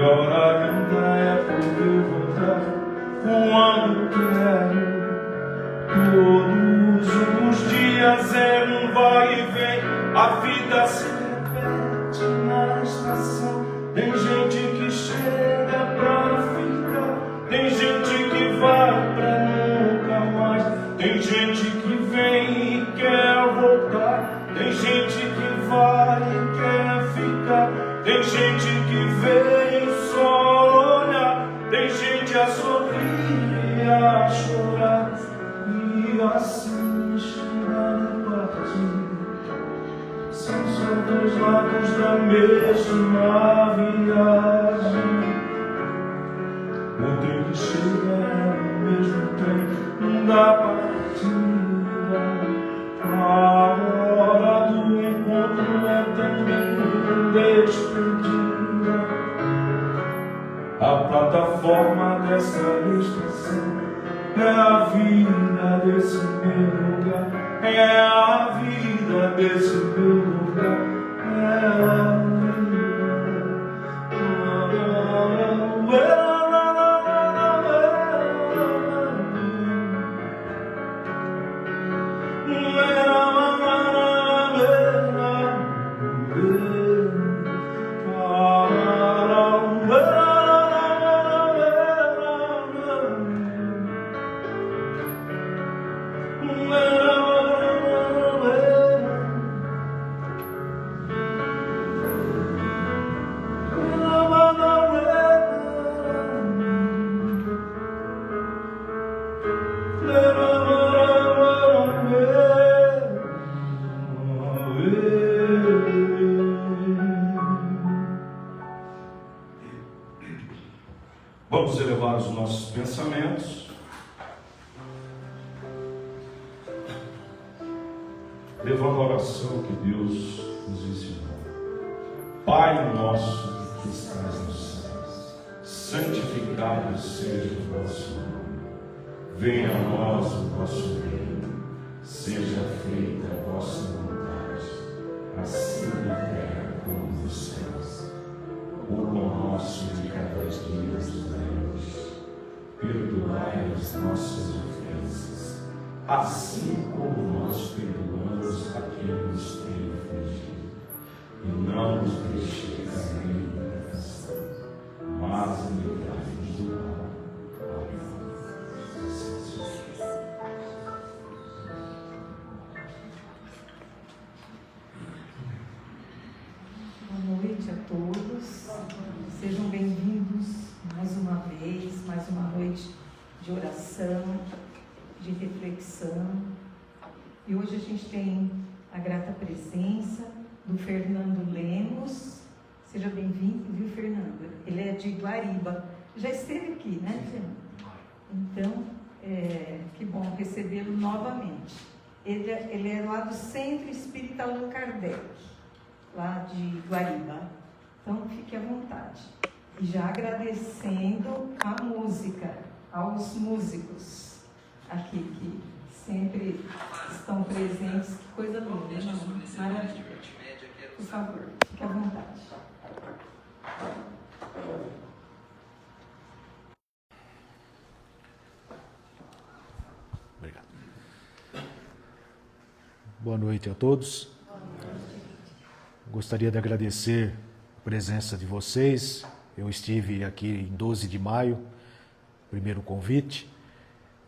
melhor ainda é poder voltar quando quero. Todos os dias é um vai e vem, a vida se repete na estação. Tem gente que chega pra ficar, tem gente que vai pra nunca mais, tem gente que vem e quer voltar, tem gente que vai e quer ficar, tem gente que vem só olhar, tem gente a sorrir e a chorar, e assim chegar e partir. São só dois lados da mesma viagem. O trem que chega é o mesmo trem da partida. A hora do encontro é também despedida. A plataforma dessa estação é a vida desse meu lugar, é a vida desse meu lugar, é a vida. Vamos elevar os nossos pensamentos, levando a oração que Deus nos ensinou. Pai nosso que estás nos céus, santificado seja o vosso nome. Venha a nós o vosso reino, seja feita a vossa vontade, assim na terra como nos céus. O pão nosso de cada dia nos dai hoje. Perdoai as nossas ofensas, assim como nós perdoamos a quem nos tem ofendido. E não nos deixeis cair em tentação, mas livrai-nos do mal. Amém. Boa noite a todos. Sejam bem-vindos mais uma vez, mais uma noite de oração, de reflexão. E hoje a gente tem a grata presença do Fernando Lemos. Seja bem-vindo, viu, Fernando? Ele é de Guariba. Já esteve aqui, né, Fernando? Então, que bom recebê-lo novamente. Ele é lá do Centro Espírita Allan Kardec, lá de Guariba. Então, fique à vontade. E já agradecendo a música, aos músicos aqui que sempre estão presentes. Que coisa linda, né? Maravilha. Por favor, fique à vontade. Obrigado. Boa noite a todos. Gostaria de agradecer a presença de vocês. Eu estive aqui em 12 de maio, primeiro convite,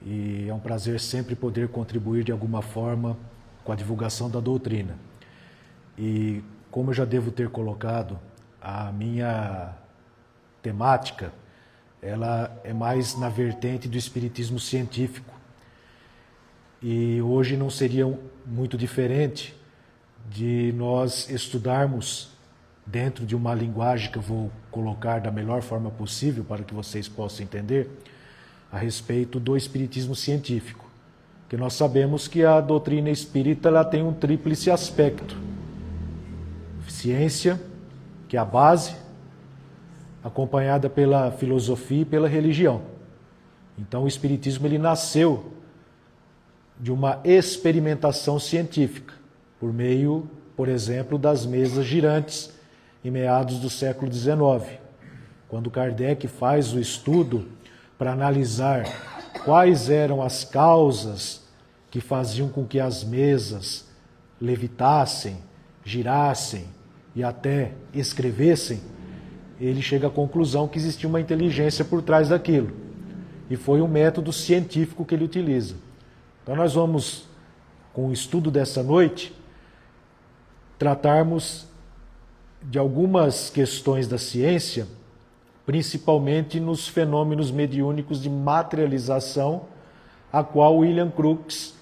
e é um prazer sempre poder contribuir de alguma forma com a divulgação da doutrina. E como eu já devo ter colocado, a minha temática, ela é mais na vertente do espiritismo científico. E hoje não seria muito diferente de nós estudarmos dentro de uma linguagem que eu vou colocar da melhor forma possível para que vocês possam entender a respeito do espiritismo científico. Que nós sabemos que a doutrina espírita ela tem um tríplice aspecto. Ciência, que é a base, acompanhada pela filosofia e pela religião. Então o espiritismo ele nasceu de uma experimentação científica, por meio, por exemplo, das mesas girantes em meados do século XIX, Quando Kardec faz o estudo para analisar quais eram as causas que faziam com que as mesas levitassem, girassem e até escrevessem, ele chega à conclusão que existia uma inteligência por trás daquilo. E foi um método científico que ele utiliza. Então nós vamos, com o estudo dessa noite, tratarmos de algumas questões da ciência, principalmente nos fenômenos mediúnicos de materialização, a qual William Crookes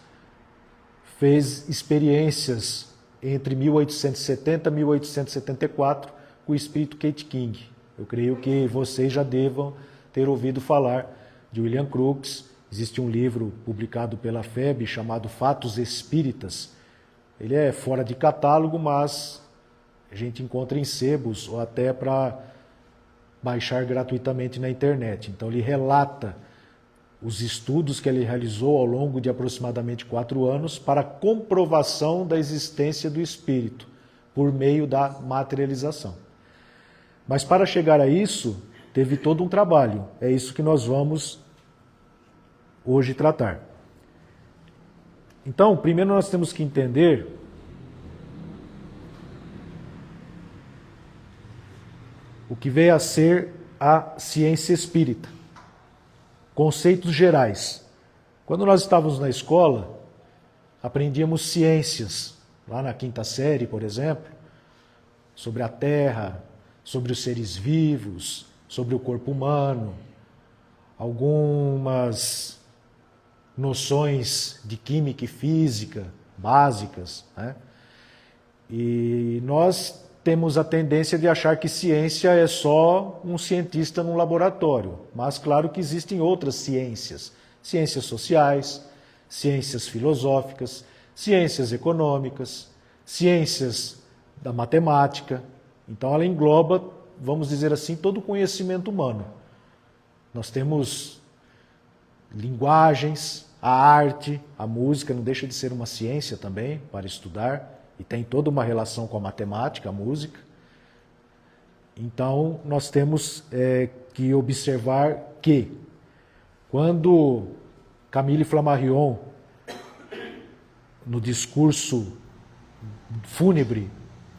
fez experiências entre 1870 e 1874 com o espírito Kate King. Eu creio que vocês já devam ter ouvido falar de William Crookes. Existe um livro publicado pela FEB chamado Fatos Espíritas. Ele é fora de catálogo, mas a gente encontra em sebos ou até para baixar gratuitamente na internet. Então ele relata os estudos que ele realizou ao longo de aproximadamente 4 anos para comprovação da existência do espírito por meio da materialização. Mas para chegar a isso, teve todo um trabalho. É isso que nós vamos hoje tratar. Então, primeiro nós temos que entender o que veio a ser a ciência espírita. Conceitos gerais. Quando nós estávamos na escola, aprendíamos ciências, lá na 5ª série, por exemplo, sobre a Terra, sobre os seres vivos, sobre o corpo humano, algumas noções de química e física básicas, né? E nós temos a tendência de achar que ciência é só um cientista num laboratório, mas claro que existem outras ciências, ciências sociais, ciências filosóficas, ciências econômicas, ciências da matemática. Então ela engloba, vamos dizer assim, todo o conhecimento humano. Nós temos linguagens, a arte, a música não deixa de ser uma ciência também para estudar, e tem toda uma relação com a matemática, a música. Então, nós temos que observar que, quando Camille Flammarion, no discurso fúnebre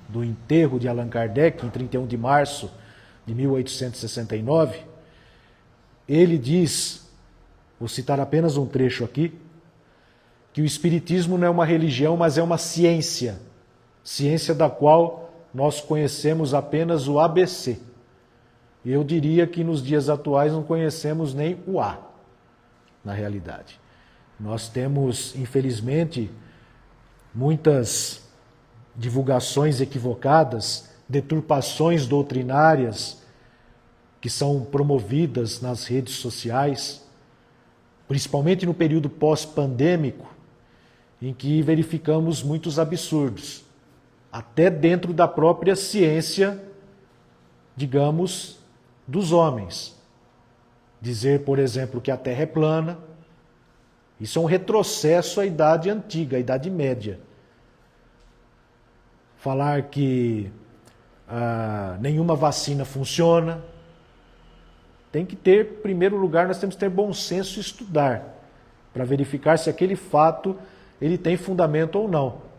do enterro de Allan Kardec, em 31 de março de 1869, ele diz, vou citar apenas um trecho aqui, que o Espiritismo não é uma religião, mas é uma ciência. Ciência da qual nós conhecemos apenas o ABC. E eu diria que nos dias atuais não conhecemos nem o A, na realidade. Nós temos, infelizmente, muitas divulgações equivocadas, deturpações doutrinárias que são promovidas nas redes sociais, principalmente no período pós-pandêmico, em que verificamos muitos absurdos, até dentro da própria ciência, digamos, dos homens. Dizer, por exemplo, que a Terra é plana, isso é um retrocesso à Idade Antiga, à Idade Média. Falar que nenhuma vacina funciona. Tem que ter, em primeiro lugar, nós temos que ter bom senso e estudar, para verificar se aquele fato ele tem fundamento ou não.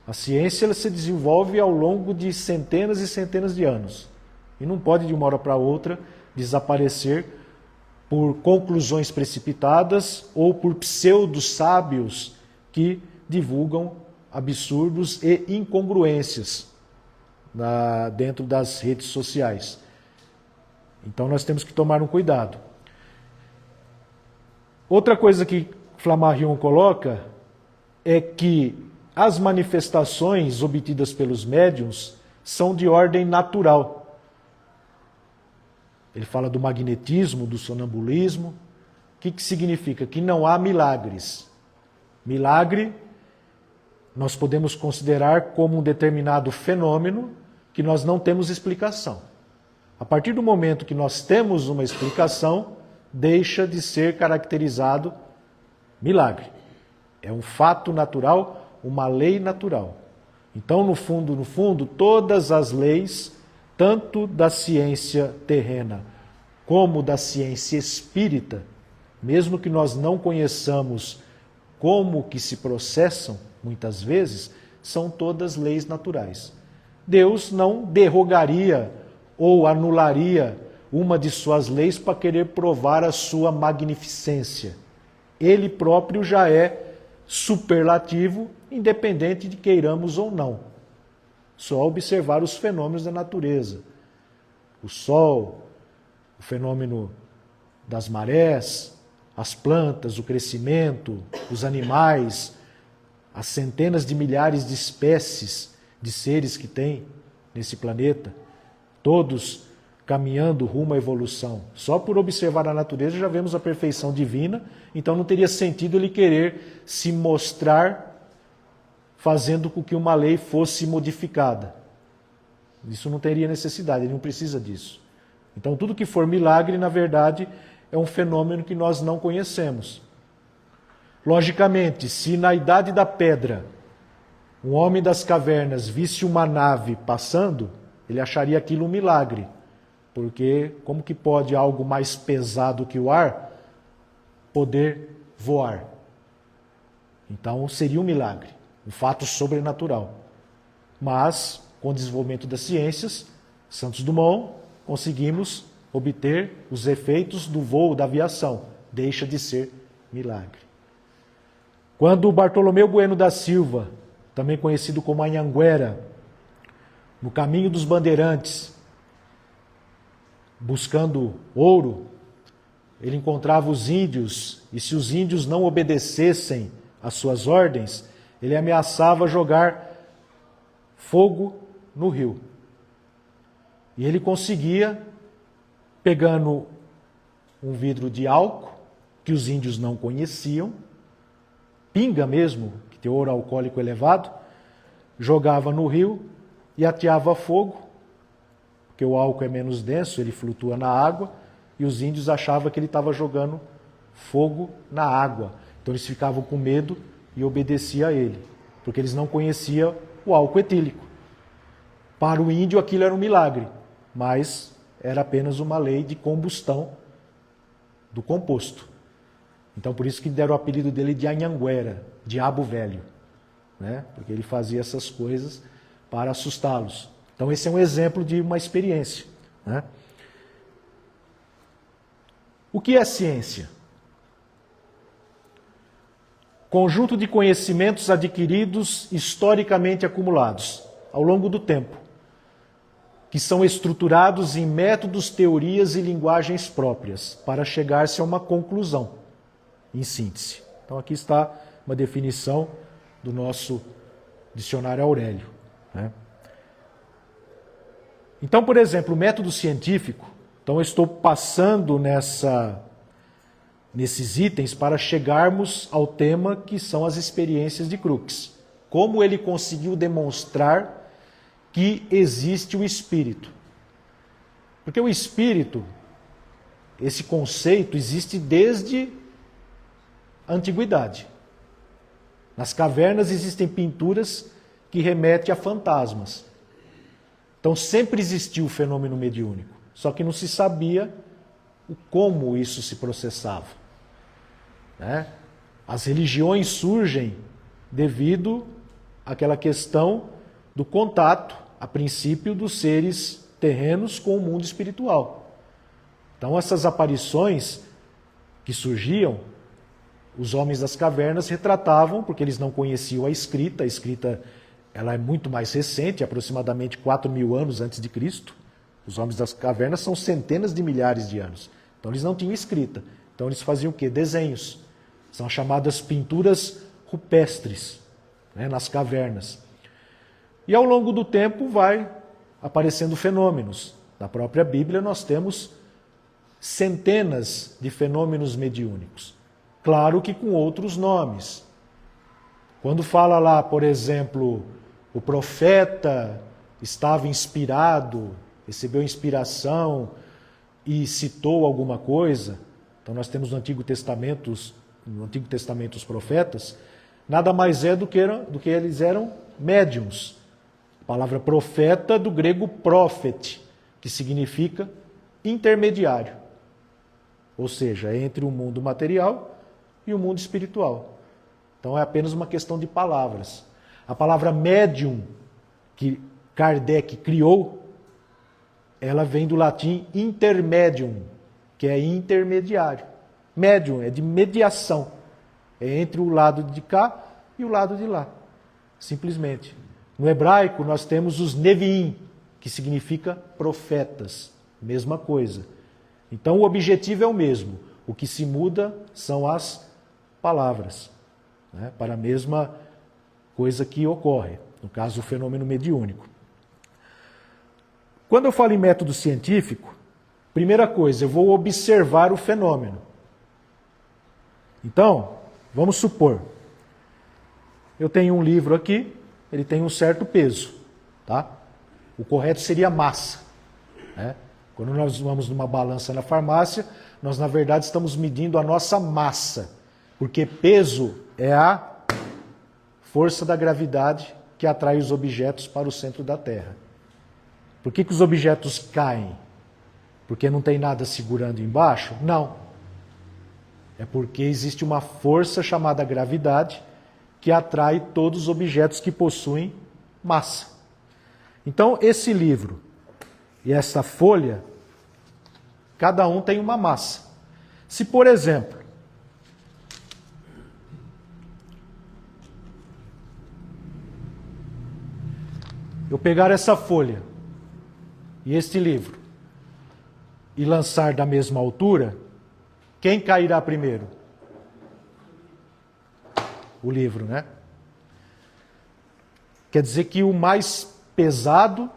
A ciência ela se desenvolve ao longo de centenas e centenas de anos. E não pode, de uma hora para outra, desaparecer por conclusões precipitadas ou por pseudo-sábios que divulgam absurdos e incongruências dentro das redes sociais. Então nós temos que tomar um cuidado. Outra coisa que Flammarion coloca é que as manifestações obtidas pelos médiuns são de ordem natural. Ele fala do magnetismo, do sonambulismo. O que significa? Que não há milagres. Milagre nós podemos considerar como um determinado fenômeno que nós não temos explicação. A partir do momento que nós temos uma explicação, deixa de ser caracterizado milagre. É um fato natural, uma lei natural. Então, no fundo, todas as leis, tanto da ciência terrena como da ciência espírita, mesmo que nós não conheçamos como que se processam, muitas vezes, são todas leis naturais. Deus não derrogaria ou anularia uma de suas leis para querer provar a sua magnificência. Ele próprio já é superlativo, independente de queiramos ou não. Só observar os fenômenos da natureza. O sol, o fenômeno das marés, as plantas, o crescimento, os animais, as centenas de milhares de espécies de seres que tem nesse planeta, todos caminhando rumo à evolução. Só por observar a natureza já vemos a perfeição divina, então não teria sentido ele querer se mostrar fazendo com que uma lei fosse modificada. Isso não teria necessidade, ele não precisa disso. Então tudo que for milagre, na verdade, é um fenômeno que nós não conhecemos. Logicamente, se na Idade da Pedra um homem das cavernas visse uma nave passando, ele acharia aquilo um milagre. Porque como que pode algo mais pesado que o ar poder voar? Então seria um milagre, um fato sobrenatural. Mas, com o desenvolvimento das ciências, Santos Dumont, conseguimos obter os efeitos do voo, da aviação. Deixa de ser milagre. Quando Bartolomeu Bueno da Silva, também conhecido como Anhanguera, no caminho dos bandeirantes, buscando ouro, ele encontrava os índios, e se os índios não obedecessem às suas ordens, ele ameaçava jogar fogo no rio. E ele conseguia, pegando um vidro de álcool, que os índios não conheciam, pinga mesmo, que tem teor alcoólico elevado, jogava no rio e ateava fogo, porque o álcool é menos denso, ele flutua na água, e os índios achavam que ele estava jogando fogo na água. Então eles ficavam com medo e obedeciam a ele, porque eles não conheciam o álcool etílico. Para o índio aquilo era um milagre, mas era apenas uma lei de combustão do composto. Então por isso que deram o apelido dele de Anhanguera, diabo velho, né? Porque ele fazia essas coisas para assustá-los. Então esse é um exemplo de uma experiência, né? O que é ciência? Conjunto de conhecimentos adquiridos, historicamente acumulados, ao longo do tempo, que são estruturados em métodos, teorias e linguagens próprias, para chegar-se a uma conclusão, em síntese. Então aqui está uma definição do nosso dicionário Aurélio, né? Então, por exemplo, o método científico, então eu estou passando nesses itens para chegarmos ao tema que são as experiências de Crookes. Como ele conseguiu demonstrar que existe o espírito. Porque o espírito, esse conceito, existe desde a antiguidade. Nas cavernas existem pinturas que remetem a fantasmas. Então sempre existiu o fenômeno mediúnico, só que não se sabia como isso se processava, né? As religiões surgem devido àquela questão do contato, a princípio, dos seres terrenos com o mundo espiritual. Então essas aparições que surgiam, os homens das cavernas retratavam, porque eles não conheciam a escrita ela é muito mais recente, aproximadamente 4.000 anos antes de Cristo. Os homens das cavernas são centenas de milhares de anos. Então eles não tinham escrita. Então eles faziam o quê? Desenhos. São chamadas pinturas rupestres, né, nas cavernas. E ao longo do tempo vai aparecendo fenômenos. Na própria Bíblia nós temos centenas de fenômenos mediúnicos. Claro que com outros nomes. Quando fala lá, por exemplo, o profeta estava inspirado, recebeu inspiração e citou alguma coisa, então nós temos no Antigo Testamento os profetas, nada mais é do que eles eram médiums. A palavra profeta do grego prophet, que significa intermediário. ou seja, entre o mundo material e o mundo espiritual. Então é apenas uma questão de palavras. A palavra médium, que Kardec criou, ela vem do latim intermedium, que é intermediário. Médium é de mediação, é entre o lado de cá e o lado de lá, simplesmente. No hebraico nós temos os Neviim, que significa profetas, mesma coisa. Então o objetivo é o mesmo, o que se muda são as palavras, né, para a mesma coisa que ocorre, no caso o fenômeno mediúnico. Quando eu falo em método científico, primeira coisa, eu vou observar o fenômeno. Então, vamos supor, eu tenho um livro aqui, ele tem um certo peso, tá? O correto seria massa, né? Quando nós vamos numa balança na farmácia, nós na verdade estamos medindo a nossa massa, porque peso é a força da gravidade que atrai os objetos para o centro da Terra. Por que os objetos caem? Porque não tem nada segurando embaixo? Não. É porque existe uma força chamada gravidade que atrai todos os objetos que possuem massa. Então, esse livro e essa folha, cada um tem uma massa. Se, por exemplo, eu pegar essa folha e este livro e lançar da mesma altura, quem cairá primeiro? O livro, né? Quer dizer que o mais pesado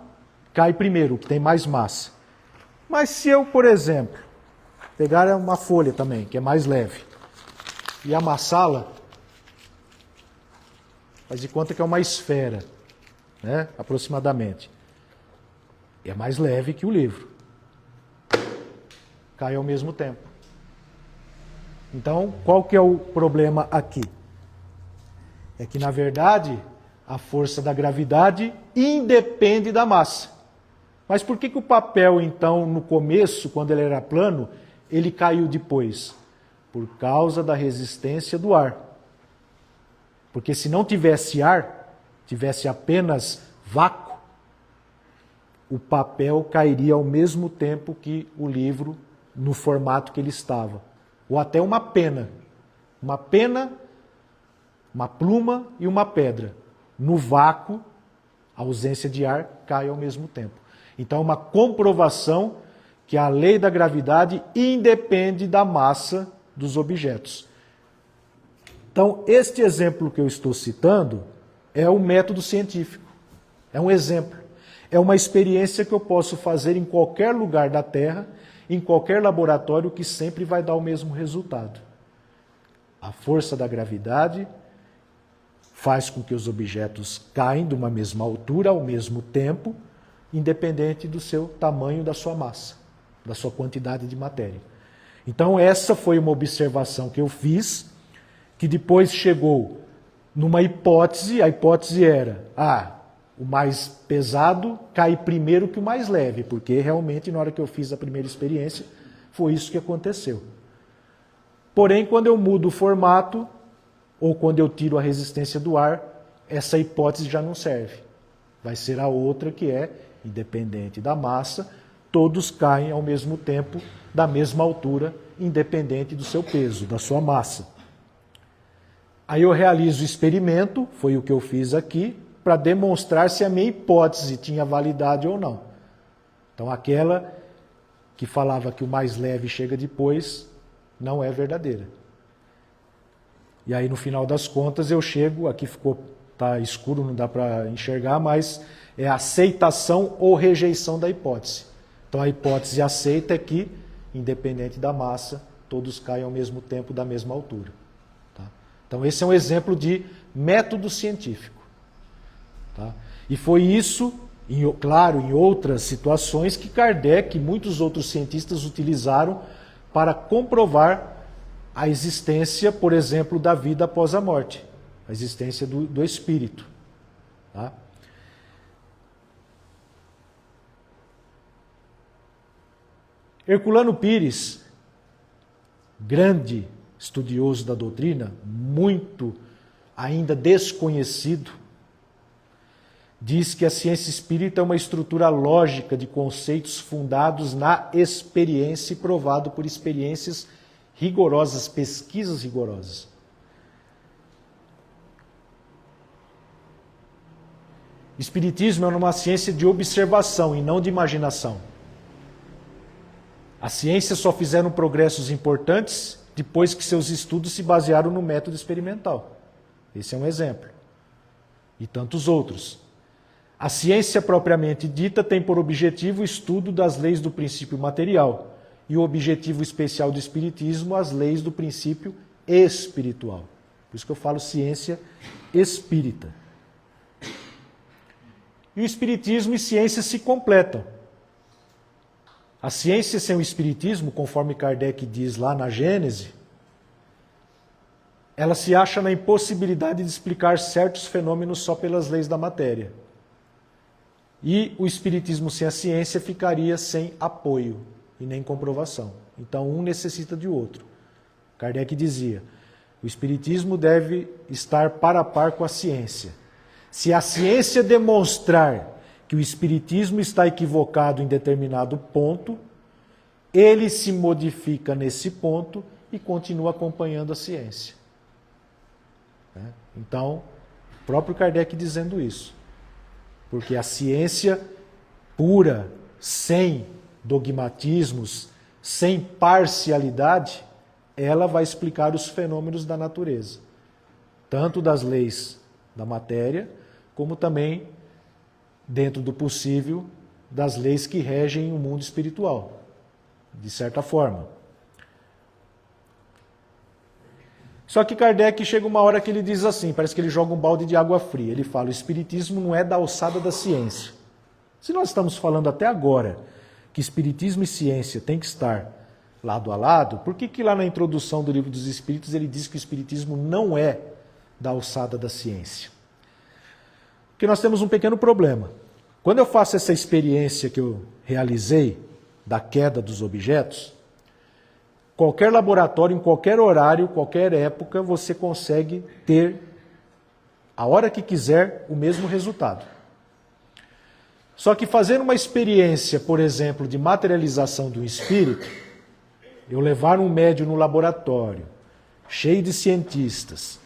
cai primeiro, o que tem mais massa. Mas se eu, por exemplo, pegar uma folha também, que é mais leve, e amassá-la, faz de conta que é uma esfera, né? Aproximadamente. É mais leve que o livro. Cai ao mesmo tempo. Então, qual que é o problema aqui? É que, na verdade, a força da gravidade independe da massa. Mas por que o papel, então, no começo, quando ele era plano, ele caiu depois? Por causa da resistência do ar. Porque se não tivesse ar, tivesse apenas vácuo, o papel cairia ao mesmo tempo que o livro, no formato que ele estava. Ou até uma pena. Uma pena, uma pluma e uma pedra. No vácuo, a ausência de ar cai ao mesmo tempo. Então é uma comprovação que a lei da gravidade independe da massa dos objetos. Então, este exemplo que eu estou citando é o método científico. É um exemplo. É uma experiência que eu posso fazer em qualquer lugar da Terra, em qualquer laboratório, que sempre vai dar o mesmo resultado. A força da gravidade faz com que os objetos caem de uma mesma altura ao mesmo tempo, independente do seu tamanho, da sua massa, da sua quantidade de matéria. Então essa foi uma observação que eu fiz, que depois chegou numa hipótese. A hipótese era, o mais pesado cai primeiro que o mais leve, porque realmente na hora que eu fiz a primeira experiência, foi isso que aconteceu. Porém, quando eu mudo o formato, ou quando eu tiro a resistência do ar, essa hipótese já não serve. Vai ser a outra, que é, independente da massa, todos caem ao mesmo tempo, da mesma altura, independente do seu peso, da sua massa. Aí eu realizo o experimento, foi o que eu fiz aqui, para demonstrar se a minha hipótese tinha validade ou não. Então aquela que falava que o mais leve chega depois, não é verdadeira. E aí no final das contas eu chego, aqui tá escuro, não dá para enxergar, mas é aceitação ou rejeição da hipótese. Então a hipótese aceita é que, independente da massa, todos caem ao mesmo tempo, da mesma altura. Tá? Então esse é um exemplo de método científico. Tá? E foi isso, claro, em outras situações, que Kardec e muitos outros cientistas utilizaram para comprovar a existência, por exemplo, da vida após a morte, a existência do espírito. Tá? Herculano Pires, grande estudioso da doutrina, muito ainda desconhecido, diz que a ciência espírita é uma estrutura lógica de conceitos fundados na experiência e provado por experiências rigorosas, pesquisas rigorosas. Espiritismo é uma ciência de observação e não de imaginação. As ciências só fizeram progressos importantes depois que seus estudos se basearam no método experimental. Esse é um exemplo. E tantos outros. A ciência propriamente dita tem por objetivo o estudo das leis do princípio material e o objetivo especial do espiritismo, as leis do princípio espiritual. Por isso que eu falo ciência espírita. E o espiritismo e ciência se completam. A ciência sem o espiritismo, conforme Kardec diz lá na Gênese, ela se acha na impossibilidade de explicar certos fenômenos só pelas leis da matéria. E o espiritismo sem a ciência ficaria sem apoio e nem comprovação. Então um necessita de outro. Kardec dizia, o espiritismo deve estar par a par com a ciência. Se a ciência demonstrar que o espiritismo está equivocado em determinado ponto, ele se modifica nesse ponto e continua acompanhando a ciência. Então, o próprio Kardec dizendo isso. Porque a ciência pura, sem dogmatismos, sem parcialidade, ela vai explicar os fenômenos da natureza. Tanto das leis da matéria, como também, dentro do possível, das leis que regem o mundo espiritual, de certa forma. Só que Kardec chega uma hora que ele diz assim, parece que ele joga um balde de água fria. Ele fala, o espiritismo não é da alçada da ciência. Se nós estamos falando até agora que espiritismo e ciência têm que estar lado a lado, por que lá na introdução do Livro dos Espíritos ele diz que o espiritismo não é da alçada da ciência? Porque nós temos um pequeno problema. Quando eu faço essa experiência que eu realizei da queda dos objetos, qualquer laboratório, em qualquer horário, qualquer época, você consegue ter, a hora que quiser, o mesmo resultado. Só que fazendo uma experiência, por exemplo, de materialização do espírito, eu levar um médium no laboratório, cheio de cientistas,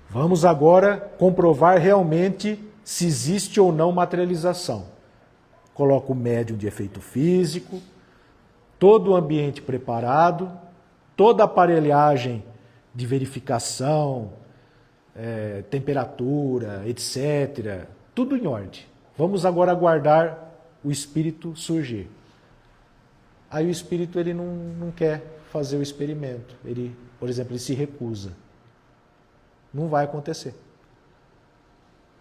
vamos agora comprovar realmente se existe ou não materialização. Coloco o médium de efeito físico, todo o ambiente preparado, toda a aparelhagem de verificação, temperatura, etc. Tudo em ordem. Vamos agora aguardar o espírito surgir. Aí o espírito ele não quer fazer o experimento. Ele, por exemplo, ele se recusa. Não vai acontecer.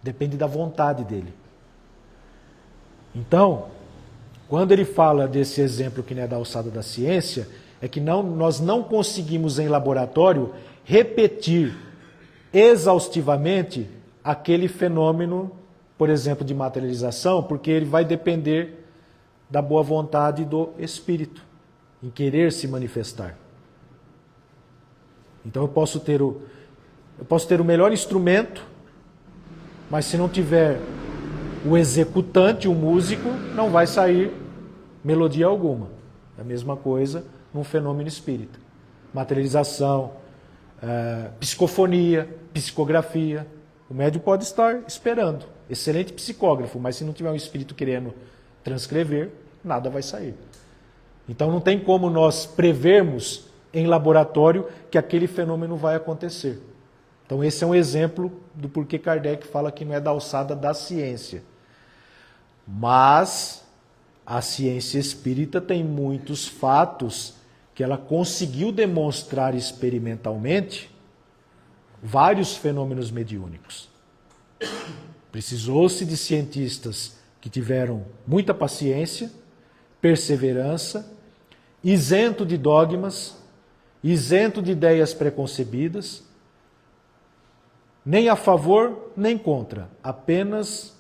Depende da vontade dele. Então, quando ele fala desse exemplo que não é da alçada da ciência, é que nós não conseguimos em laboratório repetir exaustivamente aquele fenômeno, por exemplo, de materialização, porque ele vai depender da boa vontade do espírito, em querer se manifestar. Então eu posso ter o melhor instrumento, mas se não tiver o executante, o músico, não vai sair melodia alguma. É a mesma coisa num fenômeno espírita. Materialização, psicofonia, psicografia. O médium pode estar esperando. Excelente psicógrafo, mas se não tiver um espírito querendo transcrever, nada vai sair. Então não tem como nós prevermos em laboratório que aquele fenômeno vai acontecer. Então esse é um exemplo do porquê Kardec fala que não é da alçada da ciência. Mas a ciência espírita tem muitos fatos que ela conseguiu demonstrar experimentalmente vários fenômenos mediúnicos. Precisou-se de cientistas que tiveram muita paciência, perseverança, isento de dogmas, isento de ideias preconcebidas, nem a favor nem contra, apenas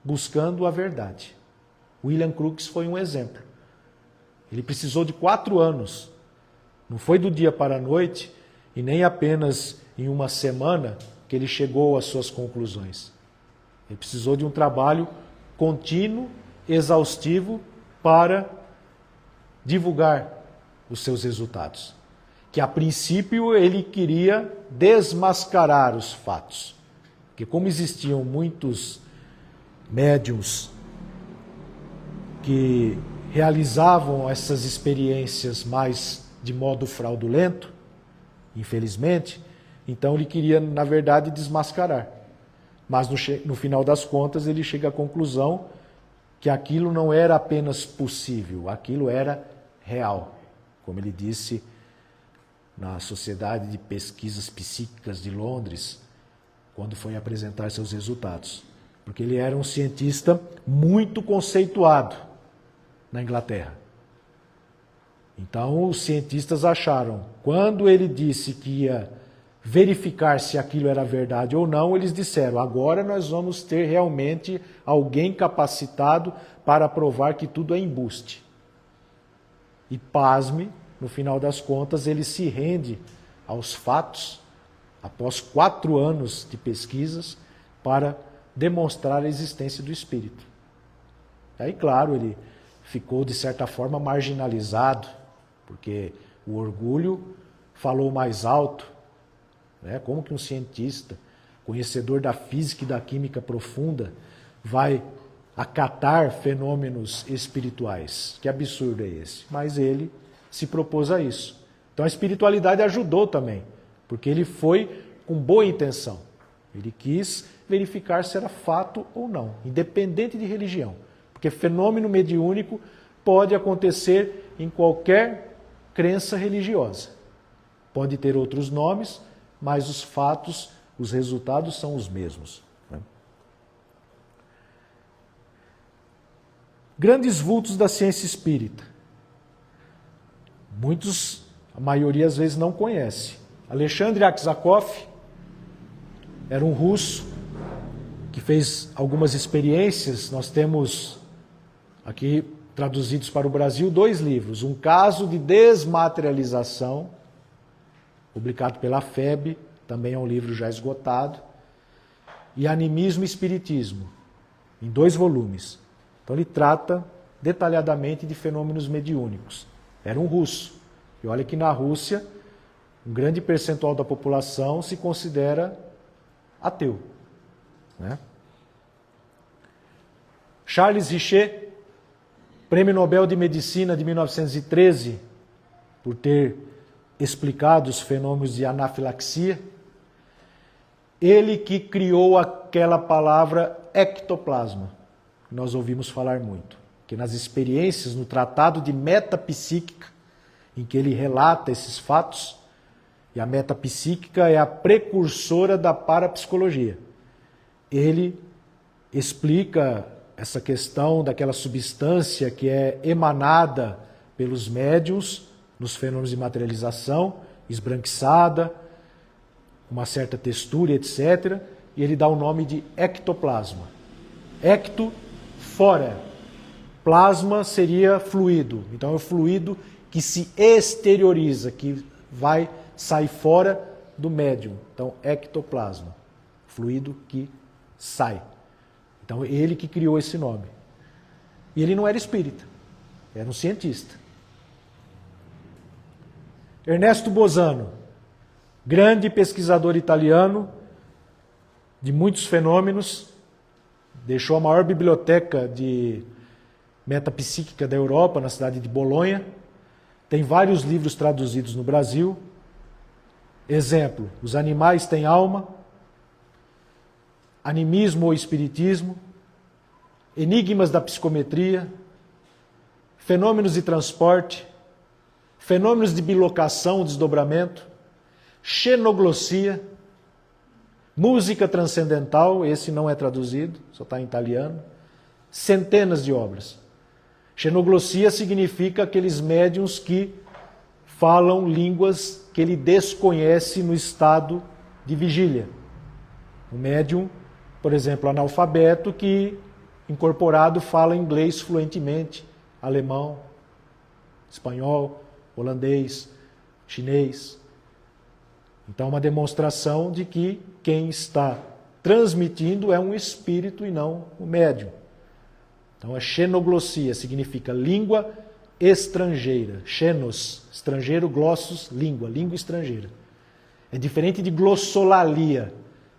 buscando a verdade. William Crookes foi um exemplo. Ele precisou de 4 anos Não foi do dia para a noite e nem apenas em uma semana que ele chegou às suas conclusões. Ele precisou de um trabalho contínuo, exaustivo, para divulgar os seus resultados. Que a princípio ele queria desmascarar os fatos. Porque como existiam muitos médiuns que realizavam essas experiências mais de modo fraudulento, infelizmente, então ele queria, na verdade, desmascarar. Mas no final das contas ele chega à conclusão que aquilo não era apenas possível, aquilo era real. Como ele disse na Sociedade de Pesquisas Psíquicas de Londres, quando foi apresentar seus resultados. Porque ele era um cientista muito conceituado na Inglaterra. Então os cientistas acharam, quando ele disse que ia verificar se aquilo era verdade ou não, eles disseram, agora nós vamos ter realmente alguém capacitado para provar que tudo é embuste. E pasme, no final das contas, ele se rende aos fatos, após 4 anos de pesquisas, para demonstrar a existência do espírito. Aí, claro, ele ficou, de certa forma, marginalizado, porque o orgulho falou mais alto. Como que um cientista, conhecedor da física e da química profunda, vai acatar fenômenos espirituais? Que absurdo é esse? Mas ele se propôs a isso. Então a espiritualidade ajudou também, porque ele foi com boa intenção. Ele quis verificar se era fato ou não, independente de religião. Porque fenômeno mediúnico pode acontecer em qualquer crença religiosa. Pode ter outros nomes, mas os fatos, os resultados são os mesmos. Grandes vultos da ciência espírita. Muitos, a maioria às vezes não conhece. Alexandre Aksakov era um russo que fez algumas experiências. Nós temos aqui traduzidos para o Brasil 2 livros. Um caso de desmaterialização, publicado pela FEB, também é um livro já esgotado, e Animismo e Espiritismo, em 2 volumes. Então ele trata detalhadamente de fenômenos mediúnicos. Era um russo. E olha que na Rússia, um grande percentual da população se considera ateu. Charles Richet, Prêmio Nobel de Medicina de 1913, por ter explicado os fenômenos de anafilaxia, ele que criou aquela palavra ectoplasma, que nós ouvimos falar muito, que nas experiências, no Tratado de Metapsíquica, em que ele relata esses fatos, e a metapsíquica é a precursora da parapsicologia. Ele explica essa questão daquela substância que é emanada pelos médiuns nos fenômenos de materialização, esbranquiçada, uma certa textura, etc. E ele dá o nome de ectoplasma. Ecto, fora. Plasma seria fluido. Então é o fluido que se exterioriza, que vai sair fora do médium. Então, ectoplasma. Fluido que sai. Então, ele que criou esse nome. E ele não era espírita. Era um cientista. Ernesto Bosano, grande pesquisador italiano de muitos fenômenos, deixou a maior biblioteca de metapsíquica da Europa, na cidade de Bolonha. Tem vários livros traduzidos no Brasil. Exemplo, Os Animais Têm Alma, Animismo ou Espiritismo, Enigmas da Psicometria, Fenômenos de Transporte, Fenômenos de Bilocação, Desdobramento, Xenoglossia, Música Transcendental, esse não é traduzido, só está em italiano, centenas de obras. Xenoglossia significa aqueles médiuns que falam línguas que ele desconhece no estado de vigília. O médium, por exemplo, analfabeto que, incorporado, fala inglês fluentemente, alemão, espanhol, holandês, chinês. Então é uma demonstração de que quem está transmitindo é um espírito e não um médium. Então a xenoglossia significa língua estrangeira. Xenos, estrangeiro, glossos, língua, língua estrangeira. É diferente de glossolalia,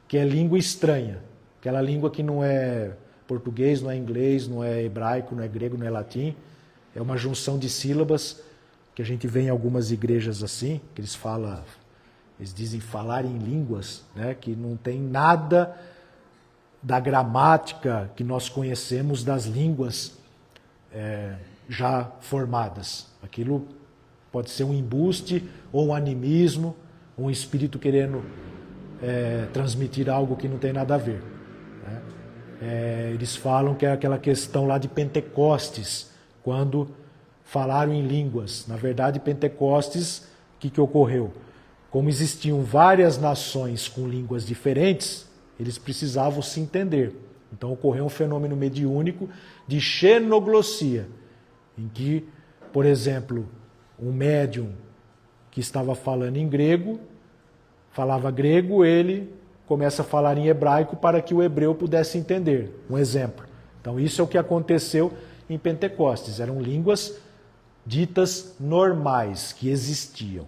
que é língua estranha. Aquela língua que não é português, não é inglês, não é hebraico, não é grego, não é latim. É uma junção de sílabas que a gente vê em algumas igrejas assim, que eles dizem falar em línguas, né, que não tem nada da gramática que nós conhecemos das línguas já formadas. Aquilo pode ser um embuste ou um animismo, um espírito querendo transmitir algo que não tem nada a ver. Né? Eles falam que é aquela questão lá de Pentecostes, quando falaram em línguas. Na verdade, Pentecostes, o que ocorreu? Como existiam várias nações com línguas diferentes, eles precisavam se entender. Então ocorreu um fenômeno mediúnico de xenoglossia, em que, por exemplo, um médium que estava falando em grego, falava grego, ele começa a falar em hebraico para que o hebreu pudesse entender. Um exemplo. Então isso é o que aconteceu em Pentecostes. Eram línguas ditas normais, que existiam.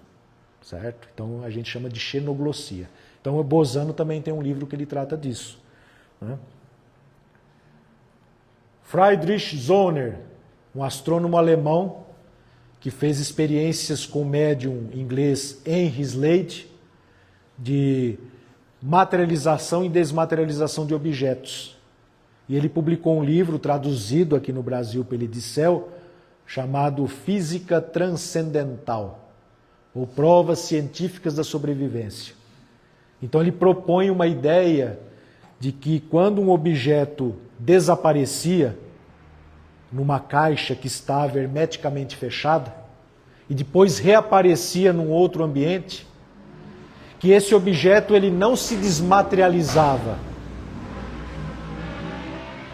Certo? Então a gente chama de xenoglossia. Então o Bozano também tem um livro que ele trata disso. Né? Friedrich Zohner, um astrônomo alemão que fez experiências com o médium inglês Henry Slade de materialização e desmaterialização de objetos. E ele publicou um livro traduzido aqui no Brasil pela Edicel, chamado Física Transcendental, ou Provas Científicas da Sobrevivência. Então ele propõe uma ideia de que quando um objeto desaparecia numa caixa que estava hermeticamente fechada e depois reaparecia num outro ambiente, que esse objeto ele não se desmaterializava,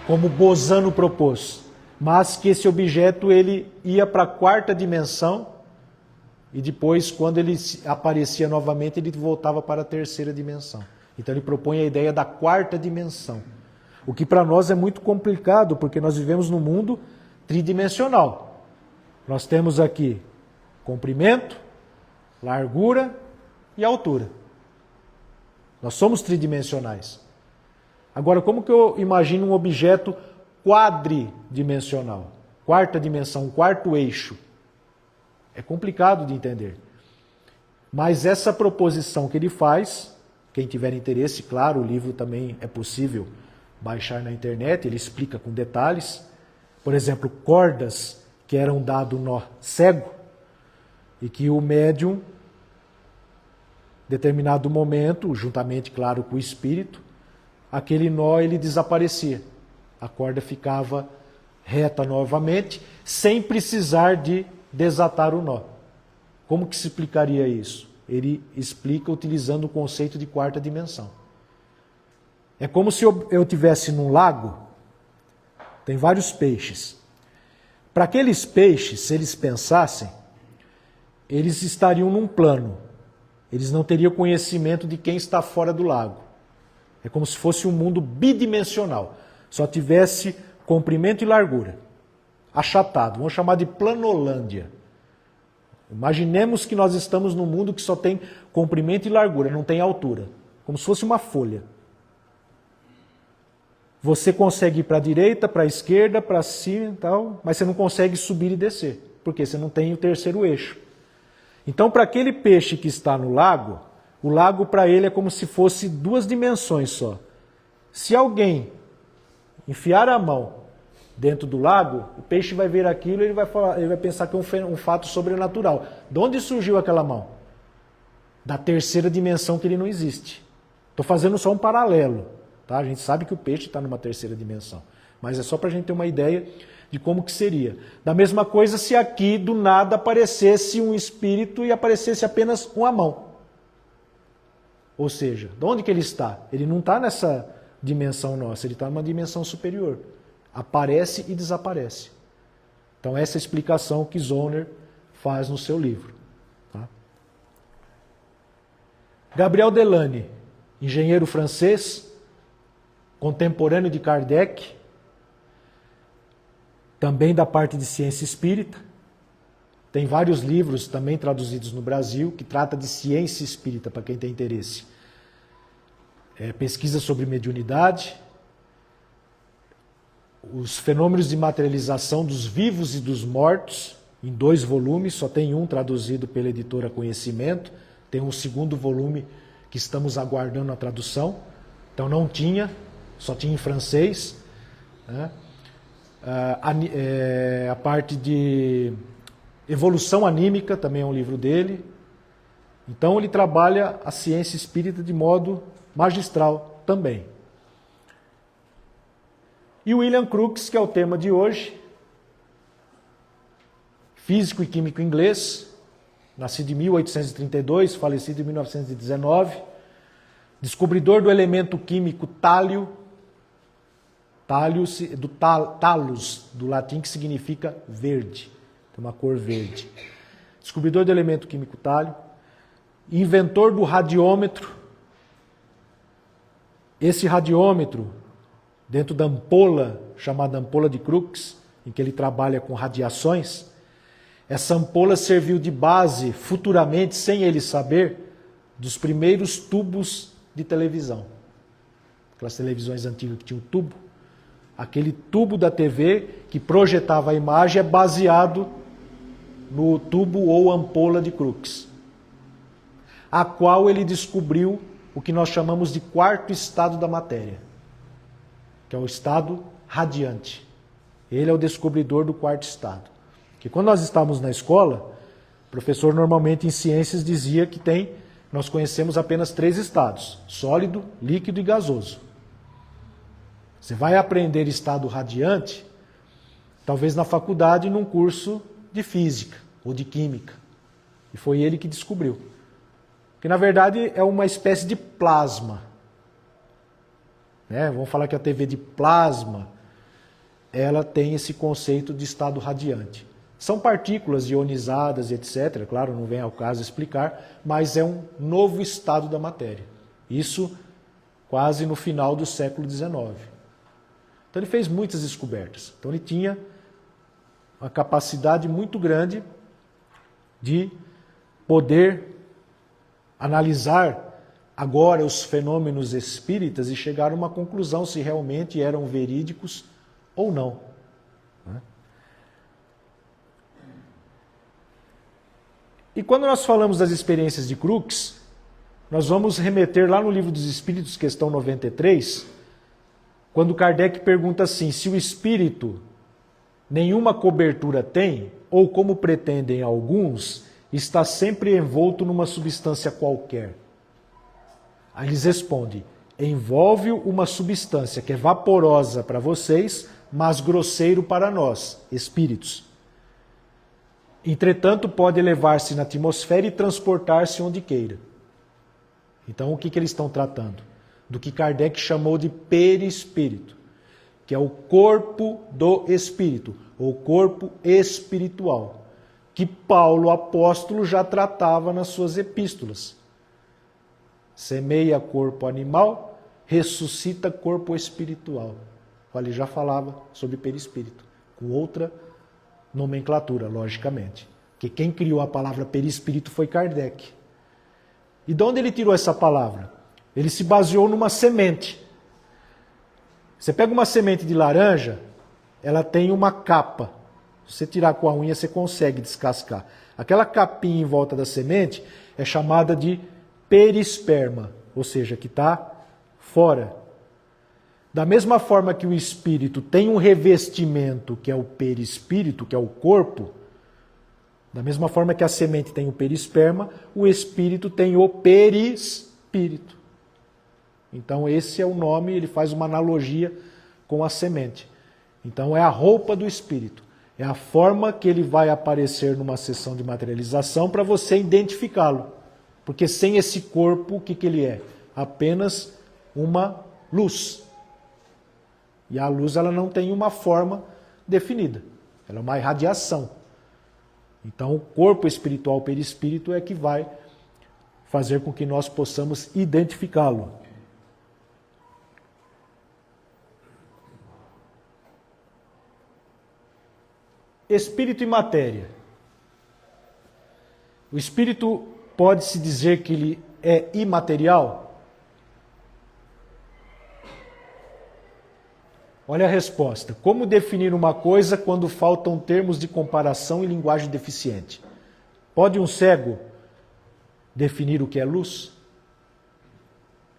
como Bozano propôs, mas que esse objeto ele ia para a quarta dimensão e depois, quando ele aparecia novamente, ele voltava para a terceira dimensão. Então ele propõe a ideia da quarta dimensão. O que para nós é muito complicado, porque nós vivemos num mundo tridimensional. Nós temos aqui comprimento, largura e altura. Nós somos tridimensionais. Agora, como que eu imagino um objeto quadridimensional? Quarta dimensão, um quarto eixo. É complicado de entender. Mas essa proposição que ele faz, quem tiver interesse, claro, o livro também é possível baixar na internet, ele explica com detalhes. Por exemplo, cordas que eram dado nó cego e que o médium, em determinado momento, juntamente, claro, com o espírito, aquele nó ele desaparecia. A corda ficava reta novamente, sem precisar de desatar o nó. Como que se explicaria isso? Ele explica utilizando o conceito de quarta dimensão. É como se eu estivesse num lago, tem vários peixes. Para aqueles peixes, se eles pensassem, eles estariam num plano. Eles não teriam conhecimento de quem está fora do lago. É como se fosse um mundo bidimensional. Só tivesse comprimento e largura. Achatado. Vamos chamar de planolândia. Imaginemos que nós estamos num mundo que só tem comprimento e largura, não tem altura. Como se fosse uma folha. Você consegue ir para a direita, para a esquerda, para cima e tal, mas você não consegue subir e descer, porque você não tem o terceiro eixo. Então, para aquele peixe que está no lago, o lago para ele é como se fosse duas dimensões só. Se alguém enfiar a mão dentro do lago, o peixe vai ver aquilo e ele vai pensar que é um fato sobrenatural. De onde surgiu aquela mão? Da terceira dimensão que ele não existe. Estou fazendo só um paralelo. Tá? A gente sabe que o peixe está numa terceira dimensão. Mas é só para a gente ter uma ideia de como que seria. Da mesma coisa se aqui do nada aparecesse um espírito e aparecesse apenas uma mão. Ou seja, de onde que ele está? Ele não está nessa dimensão nossa, ele está numa dimensão superior. Aparece e desaparece. Então essa é a explicação que Zohner faz no seu livro. Tá? Gabriel Delany, engenheiro francês, contemporâneo de Kardec, também da parte de ciência espírita. Tem vários livros também traduzidos no Brasil que trata de ciência espírita, para quem tem interesse. Pesquisa sobre mediunidade, os fenômenos de materialização dos vivos e dos mortos, em 2 volumes, só tem um traduzido pela editora Conhecimento, tem um segundo volume que estamos aguardando a tradução, então não tinha, só tinha em francês, né? A parte de evolução anímica também é um livro dele. Então ele trabalha a ciência espírita de modo magistral também. E William Crookes, que é o tema de hoje, físico e químico inglês, nascido em 1832, falecido em 1919, descobridor do elemento químico tálio, talos, do latim, que significa verde, tem uma cor verde. Descobridor do elemento químico tálio, inventor do radiômetro. Esse radiômetro, dentro da ampola, chamada ampola de Crookes, em que ele trabalha com radiações, essa ampola serviu de base, futuramente, sem ele saber, dos primeiros tubos de televisão. Aquelas televisões antigas que tinham tubo. Aquele tubo da TV que projetava a imagem é baseado no tubo ou ampola de Crookes, a qual ele descobriu o que nós chamamos de 4º estado da matéria, que é o estado radiante. Ele é o descobridor do 4º estado. Que quando nós estávamos na escola, o professor normalmente em ciências dizia que nós conhecemos apenas 3 estados: sólido, líquido e gasoso. Você vai aprender estado radiante, talvez na faculdade, num curso de física ou de química. E foi ele que descobriu. Que na verdade é uma espécie de plasma. Vamos falar que a TV de plasma, ela tem esse conceito de estado radiante. São partículas ionizadas, etc. Claro, não vem ao caso explicar, mas é um novo estado da matéria. Isso quase no final do século XIX. Então ele fez muitas descobertas. Então ele tinha uma capacidade muito grande de poder analisar agora os fenômenos espíritas e chegar a uma conclusão se realmente eram verídicos ou não. E quando nós falamos das experiências de Crookes, nós vamos remeter lá no Livro dos Espíritos, questão 93, quando Kardec pergunta assim: se o espírito nenhuma cobertura tem, ou como pretendem alguns, está sempre envolto numa substância qualquer. Aí eles respondem: envolve uma substância que é vaporosa para vocês, mas grosseiro para nós, espíritos. Entretanto, pode elevar-se na atmosfera e transportar-se onde queira. Então, o que eles estão tratando? Do que Kardec chamou de perispírito, que é o corpo do espírito, ou corpo espiritual, que Paulo, apóstolo, já tratava nas suas epístolas. Semeia corpo animal, ressuscita corpo espiritual. Ele já falava sobre perispírito, com outra nomenclatura, logicamente. Porque quem criou a palavra perispírito foi Kardec. E de onde ele tirou essa palavra? Ele se baseou numa semente. Você pega uma semente de laranja, ela tem uma capa. Se você tirar com a unha, você consegue descascar. Aquela capinha em volta da semente é chamada de perisperma, ou seja, que está fora. Da mesma forma que o espírito tem um revestimento, que é o perispírito, que é o corpo, da mesma forma que a semente tem o perisperma, o espírito tem o perispírito. Então esse é o nome, ele faz uma analogia com a semente. Então é a roupa do espírito, é a forma que ele vai aparecer numa sessão de materialização para você identificá-lo. Porque sem esse corpo, o que ele é? Apenas uma luz. E a luz ela não tem uma forma definida, ela é uma irradiação. Então o corpo espiritual, o perispírito, é que vai fazer com que nós possamos identificá-lo. Espírito e matéria. O espírito pode-se dizer que ele é imaterial? Olha a resposta. Como definir uma coisa quando faltam termos de comparação e linguagem deficiente? Pode um cego definir o que é luz?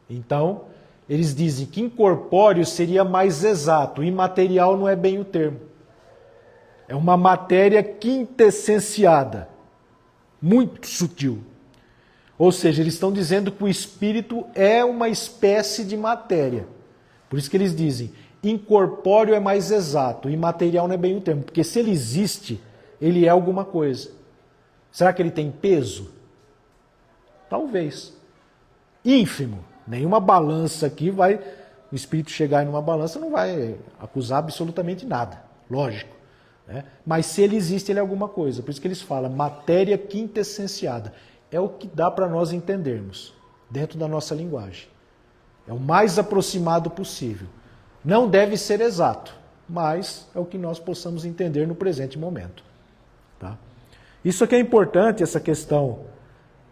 Então, eles dizem que incorpóreo seria mais exato, imaterial não é bem o termo. É uma matéria quintessenciada, muito sutil. Ou seja, eles estão dizendo que o espírito é uma espécie de matéria. Por isso que eles dizem, incorpóreo é mais exato, imaterial não é bem o termo. Porque se ele existe, ele é alguma coisa. Será que ele tem peso? Talvez. Ínfimo. Nenhuma balança aqui vai... O espírito chegar em uma balança não vai acusar absolutamente nada. Lógico. Né? Mas se ele existe, ele é alguma coisa. Por isso que eles falam matéria quintessenciada. É o que dá para nós entendermos dentro da nossa linguagem. É o mais aproximado possível. Não deve ser exato, mas é o que nós possamos entender no presente momento. Tá? Isso aqui é importante, essa questão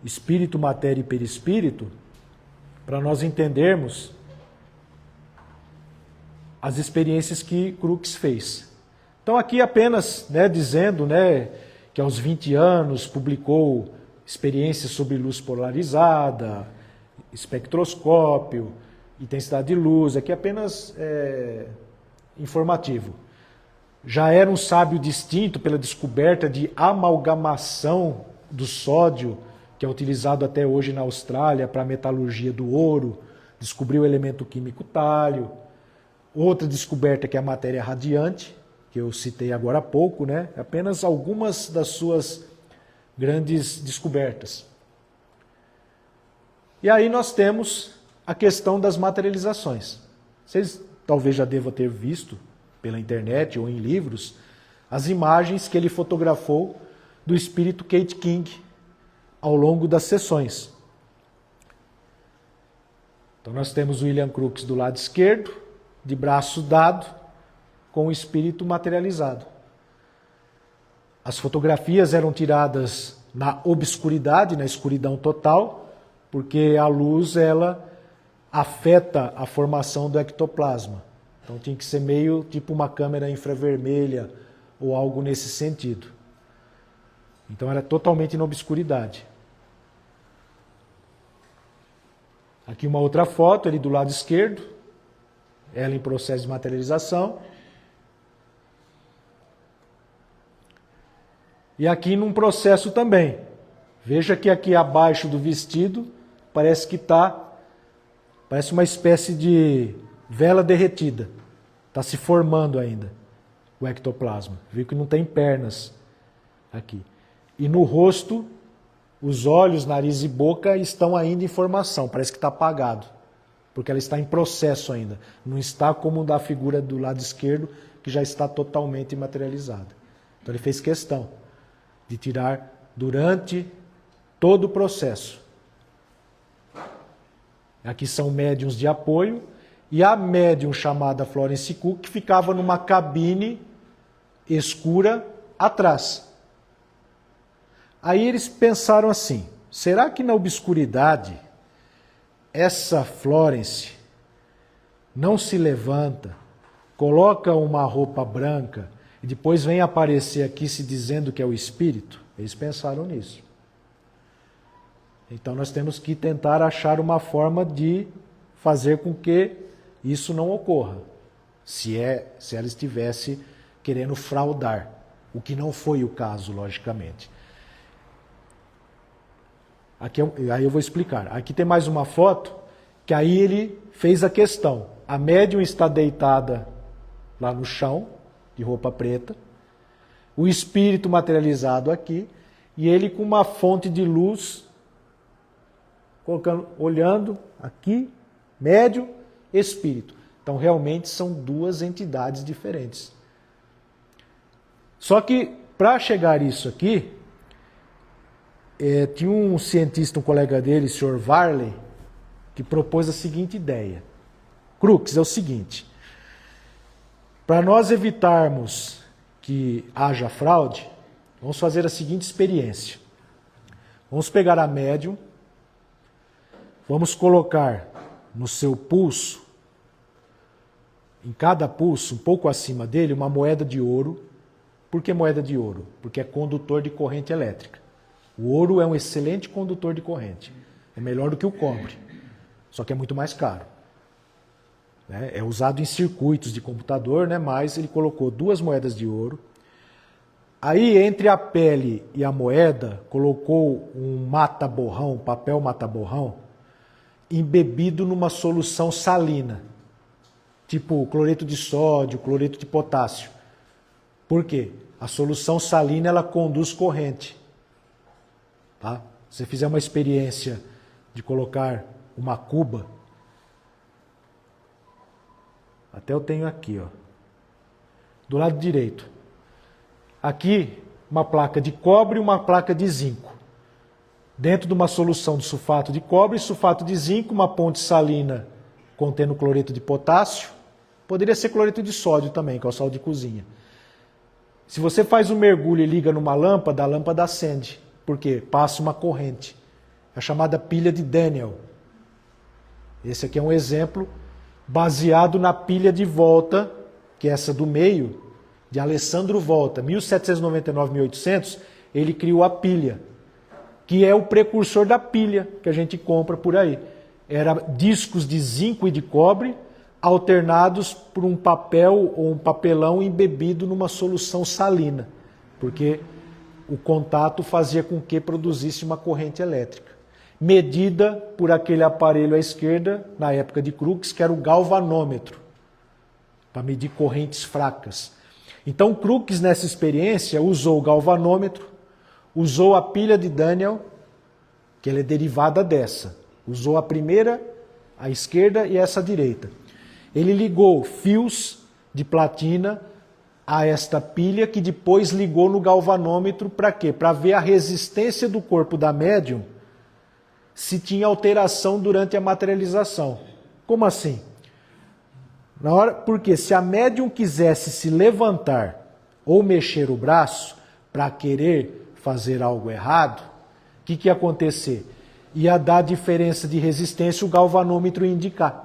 espírito, matéria e perispírito, para nós entendermos as experiências que Crookes fez. Então aqui apenas dizendo que aos 20 anos publicou experiências sobre luz polarizada, espectroscópio, intensidade de luz, aqui apenas informativo. Já era um sábio distinto pela descoberta de amalgamação do sódio, que é utilizado até hoje na Austrália para a metalurgia do ouro, descobriu o elemento químico tálio. Outra descoberta que é a matéria radiante, que eu citei agora há pouco, apenas algumas das suas grandes descobertas. E aí nós temos a questão das materializações. Vocês talvez já devam ter visto pela internet ou em livros as imagens que ele fotografou do espírito Kate King ao longo das sessões. Então nós temos o William Crookes do lado esquerdo, de braço dado, com o espírito materializado. As fotografias eram tiradas na obscuridade, na escuridão total, porque a luz ela afeta a formação do ectoplasma. Então tinha que ser meio tipo uma câmera infravermelha ou algo nesse sentido. Então era totalmente na obscuridade. Aqui uma outra foto, ele do lado esquerdo, ela em processo de materialização. E aqui num processo também. Veja que aqui abaixo do vestido parece uma espécie de vela derretida. Está se formando ainda o ectoplasma. Viu que não tem pernas aqui. E no rosto, os olhos, nariz e boca estão ainda em formação. Parece que está apagado. Porque ela está em processo ainda. Não está como da figura do lado esquerdo, que já está totalmente materializada. Então ele fez questão de tirar durante todo o processo. Aqui são médiuns de apoio e a médium chamada Florence Cook que ficava numa cabine escura atrás. Aí eles pensaram assim, será que na obscuridade essa Florence não se levanta, coloca uma roupa branca e depois vem aparecer aqui se dizendo que é o espírito? Eles pensaram nisso. Então nós temos que tentar achar uma forma de fazer com que isso não ocorra. Se ela estivesse querendo fraudar, o que não foi o caso, logicamente. Aqui, aí eu vou explicar. Aqui tem mais uma foto, que aí ele fez a questão. A médium está deitada lá no chão, de roupa preta, o espírito materializado aqui, e ele com uma fonte de luz, olhando aqui, médium, espírito. Então realmente são duas entidades diferentes. Só que para chegar isso aqui, tinha um cientista, um colega dele, o Sr. Varley, que propôs a seguinte ideia. Crookes, é o seguinte, para nós evitarmos que haja fraude, vamos fazer a seguinte experiência. Vamos pegar a médium, vamos colocar no seu pulso, em cada pulso, um pouco acima dele, uma moeda de ouro. Por que moeda de ouro? Porque é condutor de corrente elétrica. O ouro é um excelente condutor de corrente. É melhor do que o cobre, só que é muito mais caro. É usado em circuitos de computador, né? Mas ele colocou 2 moedas de ouro. Aí, entre a pele e a moeda, colocou um mata-borrão, um papel mata-borrão, embebido numa solução salina, tipo cloreto de sódio, cloreto de potássio. Por quê? A solução salina ela conduz corrente. Tá? Se você fizer uma experiência de colocar uma cuba, até eu tenho aqui, ó, do lado direito. Aqui, uma placa de cobre e uma placa de zinco. Dentro de uma solução de sulfato de cobre e sulfato de zinco, uma ponte salina contendo cloreto de potássio. Poderia ser cloreto de sódio também, que é o sal de cozinha. Se você faz um mergulho e liga numa lâmpada, a lâmpada acende. Por quê? Passa uma corrente. É a chamada pilha de Daniel. Esse aqui é um exemplo baseado na pilha de Volta, que é essa do meio, de Alessandro Volta. 1799-1800, ele criou a pilha, que é o precursor da pilha que a gente compra por aí. Era discos de zinco e de cobre, alternados por um papel ou um papelão embebido numa solução salina, porque o contato fazia com que produzisse uma corrente elétrica, medida por aquele aparelho à esquerda, na época de Crookes, que era o galvanômetro, para medir correntes fracas. Então Crookes, nessa experiência, usou o galvanômetro, usou a pilha de Daniel, que ela é derivada dessa, usou a primeira, à esquerda, e essa à direita. Ele ligou fios de platina a esta pilha, que depois ligou no galvanômetro para quê? Para ver a resistência do corpo da médium, se tinha alteração durante a materialização. Como assim? Porque se a médium quisesse se levantar ou mexer o braço para querer fazer algo errado, o que ia acontecer? Ia dar diferença de resistência, o galvanômetro ia indicar.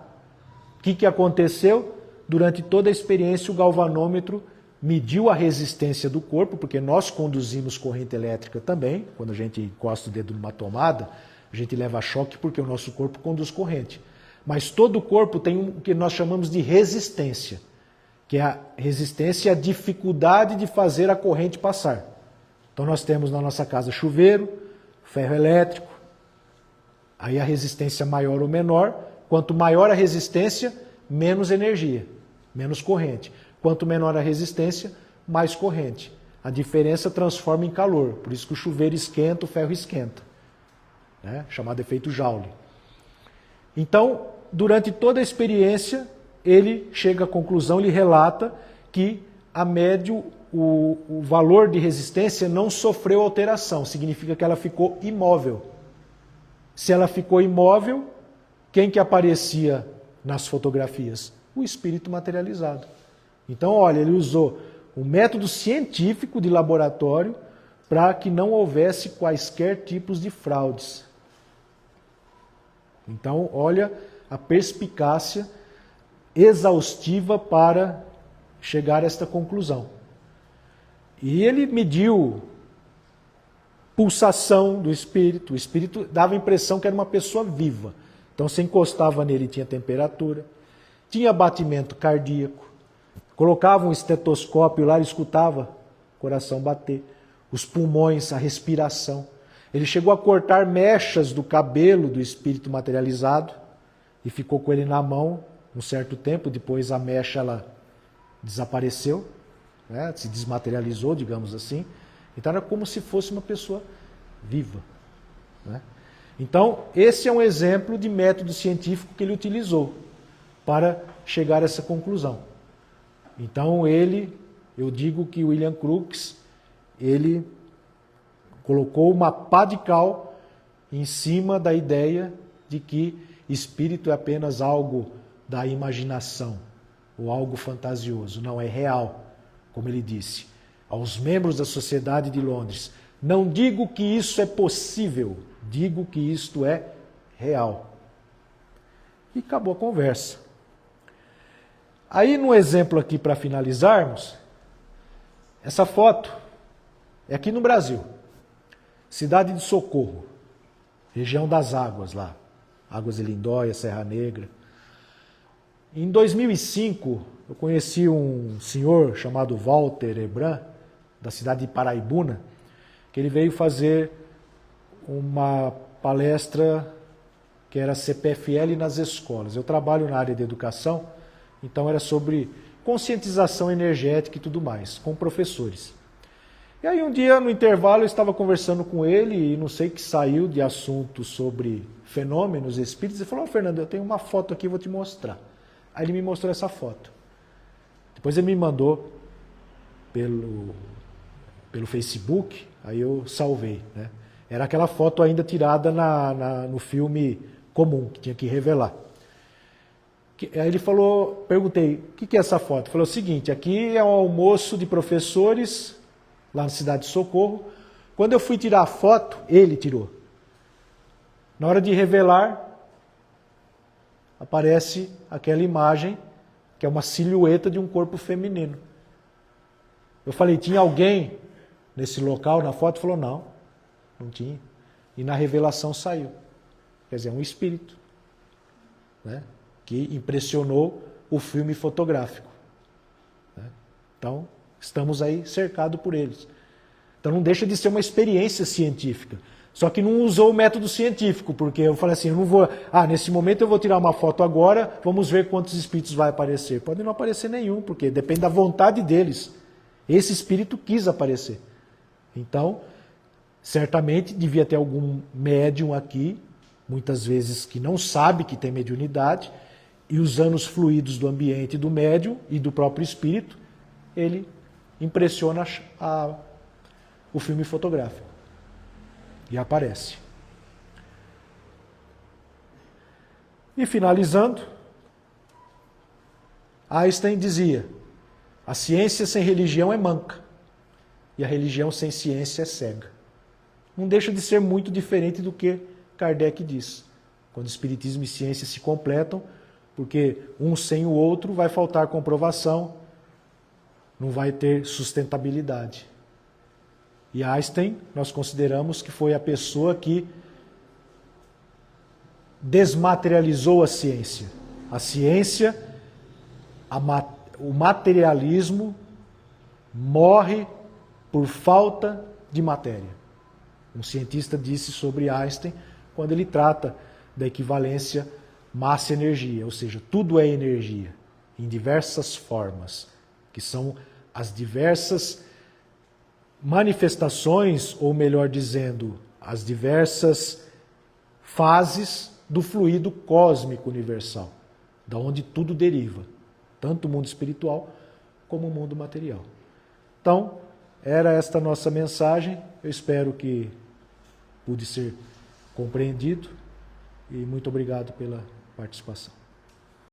O que aconteceu? Durante toda a experiência, o galvanômetro mediu a resistência do corpo, porque nós conduzimos corrente elétrica também. Quando a gente encosta o dedo numa tomada, a gente leva choque porque o nosso corpo conduz corrente. Mas todo o corpo tem o que nós chamamos de resistência, que é a resistência e a dificuldade de fazer a corrente passar. Então nós temos na nossa casa chuveiro, ferro elétrico, aí a resistência maior ou menor. Quanto maior a resistência, menos energia, menos corrente. Quanto menor a resistência, mais corrente. A diferença transforma em calor, por isso que o chuveiro esquenta, o ferro esquenta, né? Chamado efeito Joule. Então, durante toda a experiência, ele chega à conclusão, ele relata que a médium, o valor de resistência não sofreu alteração, significa que ela ficou imóvel. Se ela ficou imóvel, quem que aparecia nas fotografias? O espírito materializado. Então, olha, ele usou um método científico de laboratório para que não houvesse quaisquer tipos de fraudes. Então, olha a perspicácia exaustiva para chegar a esta conclusão. E ele mediu pulsação do espírito. O espírito dava a impressão que era uma pessoa viva. Então, você encostava nele, tinha temperatura, tinha batimento cardíaco, colocava um estetoscópio lá e escutava o coração bater, os pulmões, a respiração. Ele chegou a cortar mechas do cabelo do espírito materializado e ficou com ele na mão um certo tempo, depois a mecha ela desapareceu, né? Se desmaterializou, digamos assim. Então era como se fosse uma pessoa viva, né? Então, esse é um exemplo de método científico que ele utilizou para chegar a essa conclusão. Então, eu digo que William Crookes, ele colocou uma pá de cal em cima da ideia de que espírito é apenas algo da imaginação, ou algo fantasioso. Não, é real, como ele disse aos membros da Sociedade de Londres. Não digo que isso é possível, digo que isto é real. E acabou a conversa. Aí, no exemplo aqui para finalizarmos, essa foto é aqui no Brasil. Cidade de Socorro, região das águas lá. Águas de Lindóia, Serra Negra. Em 2005, eu conheci um senhor chamado Walter Ebran, da cidade de Paraibuna, que ele veio fazer uma palestra que era CPFL nas escolas. Eu trabalho na área de educação, então era sobre conscientização energética e tudo mais, com professores. E aí um dia, no intervalo, eu estava conversando com ele, e não sei que saiu de assunto sobre fenômenos espíritos, e falou: Fernando, eu tenho uma foto aqui, vou te mostrar. Aí ele me mostrou essa foto. Depois ele me mandou pelo Facebook, aí eu salvei, né? Era aquela foto ainda tirada no filme comum, que tinha que revelar. Aí ele falou, perguntei, o que é essa foto? Ele falou o seguinte: aqui é um almoço de professores lá na cidade de Socorro. Quando eu fui tirar a foto, ele tirou. Na hora de revelar, aparece aquela imagem que é uma silhueta de um corpo feminino. Eu falei, tinha alguém nesse local, na foto? Ele falou, não, não tinha. E na revelação saiu. Quer dizer, um espírito, né, que impressionou o filme fotográfico. Né? Então, estamos aí cercados por eles. Então não deixa de ser uma experiência científica. Só que não usou o método científico, porque eu falei assim, eu não vou... nesse momento eu vou tirar uma foto agora, vamos ver quantos espíritos vai aparecer. Pode não aparecer nenhum, porque depende da vontade deles. Esse espírito quis aparecer. Então, certamente devia ter algum médium aqui, muitas vezes que não sabe que tem mediunidade, e usando os fluidos do ambiente do médium e do próprio espírito, ele impressiona o filme fotográfico. E aparece. E finalizando, Einstein dizia: a ciência sem religião é manca, e a religião sem ciência é cega. Não deixa de ser muito diferente do que Kardec diz. Quando espiritismo e ciência se completam, porque um sem o outro vai faltar comprovação, não vai ter sustentabilidade. E Einstein, nós consideramos que foi a pessoa que desmaterializou a ciência. A ciência, o materialismo morre por falta de matéria. Um cientista disse sobre Einstein quando ele trata da equivalência massa-energia, ou seja, tudo é energia, em diversas formas, que são as diversas manifestações, ou melhor dizendo, as diversas fases do fluido cósmico universal, da onde tudo deriva, tanto o mundo espiritual como o mundo material. Então, era esta nossa mensagem, eu espero que pude ser compreendido, e muito obrigado pela participação.